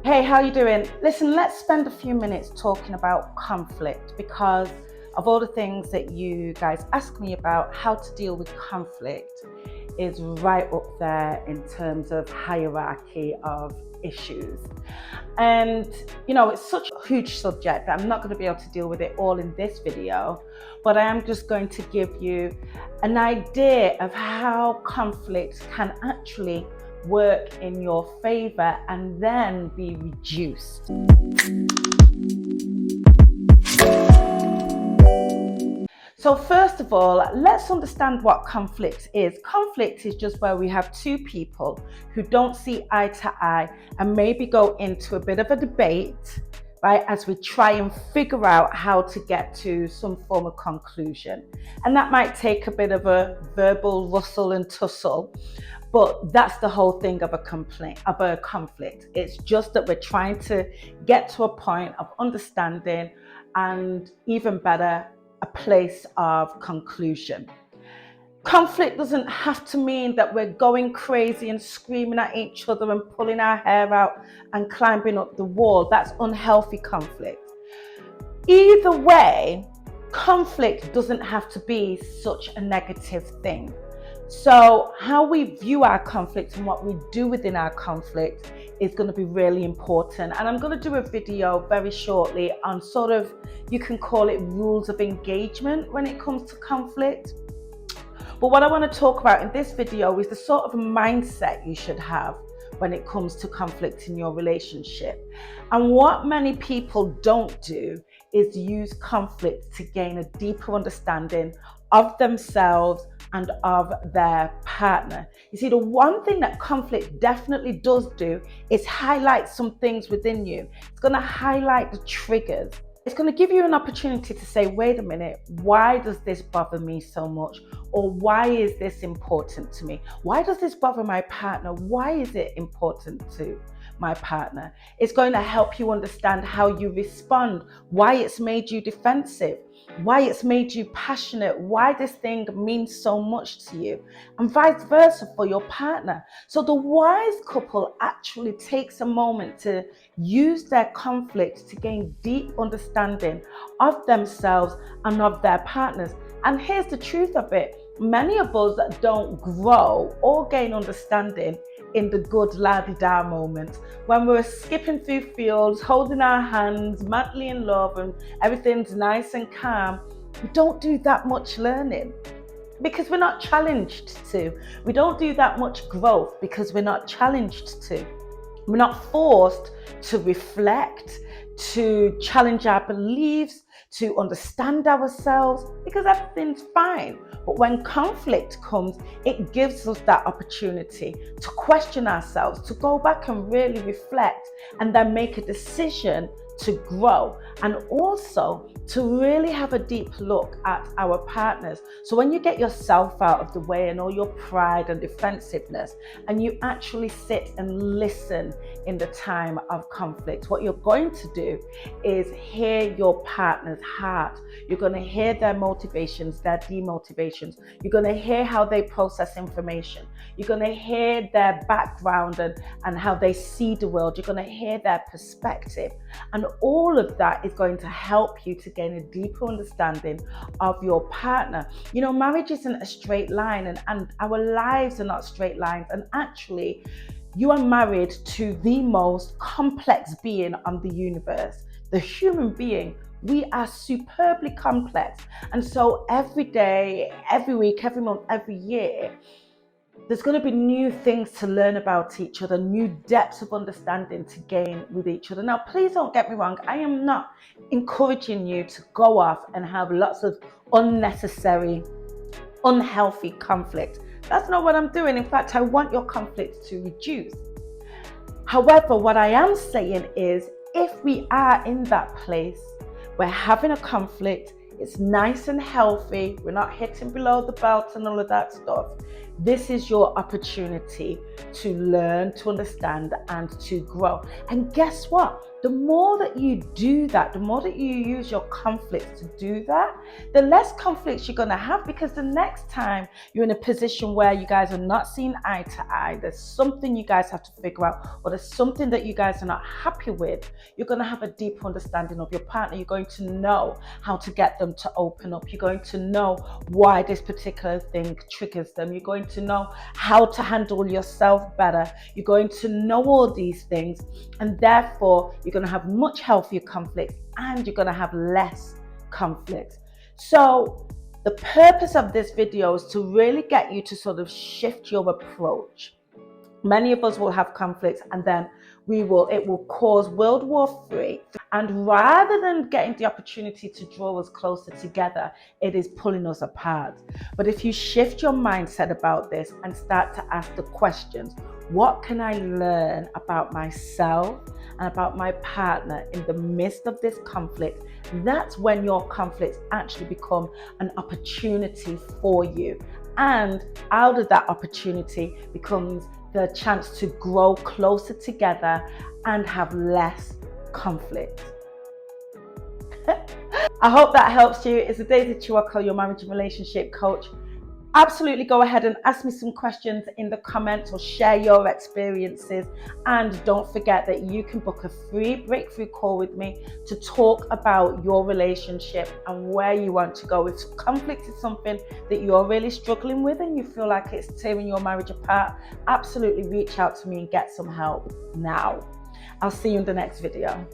Hey, how you doing? Listen, let's spend a few minutes talking about conflict, because of all the things that you guys ask me about, how to deal with conflict is right up there in terms of hierarchy of issues. And it's such a huge subject that I'm not going to be able to deal with it all in this video, but I am just going to give you an idea of how conflict can actually work in your favor and then be reduced. So first of all, let's understand what conflict is. Conflict is just where we have two people who don't see eye to eye and maybe go into a bit of a debate, right, as we try and figure out how to get to some form of conclusion. And that might take a bit of a verbal rustle and tussle, but that's the whole thing of a conflict. It's just that we're trying to get to a point of understanding and, even better, a place of conclusion. Conflict doesn't have to mean that we're going crazy and screaming at each other and pulling our hair out and climbing up the wall. That's unhealthy conflict. Either way, conflict doesn't have to be such a negative thing. So how we view our conflict and what we do within our conflict is going to be really important. And I'm going to do a video very shortly on sort of, you can call it rules of engagement when it comes to conflict. But what I want to talk about in this video is the sort of mindset you should have when it comes to conflict in your relationship. And what many people don't do is use conflict to gain a deeper understanding of themselves and of their partner. You see, the one thing that conflict definitely does do is highlight some things within you. It's going to highlight the triggers. It's going to give you an opportunity to say, wait a minute, why does this bother me so much? Or why is this important to me? Why does this bother my partner? Why is it important to my partner? It's going to help you understand how you respond, why it's made you defensive, why it's made you passionate, why this thing means so much to you, and vice versa for your partner. So the wise couple actually takes a moment to use their conflict to gain deep understanding of themselves and of their partners. And here's the truth of it. Many of us don't grow or gain understanding in the good la-di-da moments when we're skipping through fields, holding our hands, madly in love, and everything's nice and calm. We don't do that much learning because we're not challenged to. We don't do that much growth because we're not challenged to. We're not forced to reflect, to challenge our beliefs, to understand ourselves, because everything's fine. But when conflict comes, it gives us that opportunity to question ourselves, to go back and really reflect, and then make a decision to grow, and also to really have a deep look at our partners. So when you get yourself out of the way and all your pride and defensiveness, and you actually sit and listen in the time of conflict, what you're going to do is hear your partner's heart. You're going to hear their motivations, their demotivations. You're going to hear how they process information. You're going to hear their background and how they see the world. You're going to hear their perspective. And all of that is going to help you to gain a deeper understanding of your partner. You know, marriage isn't a straight line, and our lives are not straight lines. And actually, you are married to the most complex being on the universe, the human being. We are superbly complex. And so every day, every week, every month, every year, there's going to be new things to learn about each other, new depths of understanding to gain with each other. Now, please don't get me wrong. I am not encouraging you to go off and have lots of unnecessary, unhealthy conflict. That's not what I'm doing. In fact, I want your conflict to reduce. However, what I am saying is, if we are in that place, we're having a conflict, it's nice and healthy, we're not hitting below the belt and all of that stuff, This is your opportunity to learn, to understand, and to grow. And guess what? The more that you do that, the more that you use your conflicts to do that, the less conflicts you're going to have, because the next time you're in a position where you guys are not seeing eye to eye, there's something you guys have to figure out, or there's something that you guys are not happy with, you're going to have a deeper understanding of your partner. You're going to know how to get them to open up. You're going to know why this particular thing triggers them. You're going to know how to handle yourself better. You're going to know all these things, and therefore you're going to have much healthier conflicts, and you're going to have less conflicts. So the purpose of this video is to really get you to sort of shift your approach. Many of us will have conflicts, and then it will cause World War III. And rather than getting the opportunity to draw us closer together, it is pulling us apart. But if you shift your mindset about this and start to ask the questions, what can I learn about myself and about my partner in the midst of this conflict? That's when your conflicts actually become an opportunity for you. And out of that opportunity becomes the chance to grow closer together and have less conflict. I hope that helps you. It's Daisy Chiwako, your marriage and relationship coach. Absolutely go ahead and ask me some questions in the comments or share your experiences. And don't forget that you can book a free breakthrough call with me to talk about your relationship and where you want to go. If conflict is something that you're really struggling with and you feel like it's tearing your marriage apart, absolutely reach out to me and get some help now. I'll see you in the next video.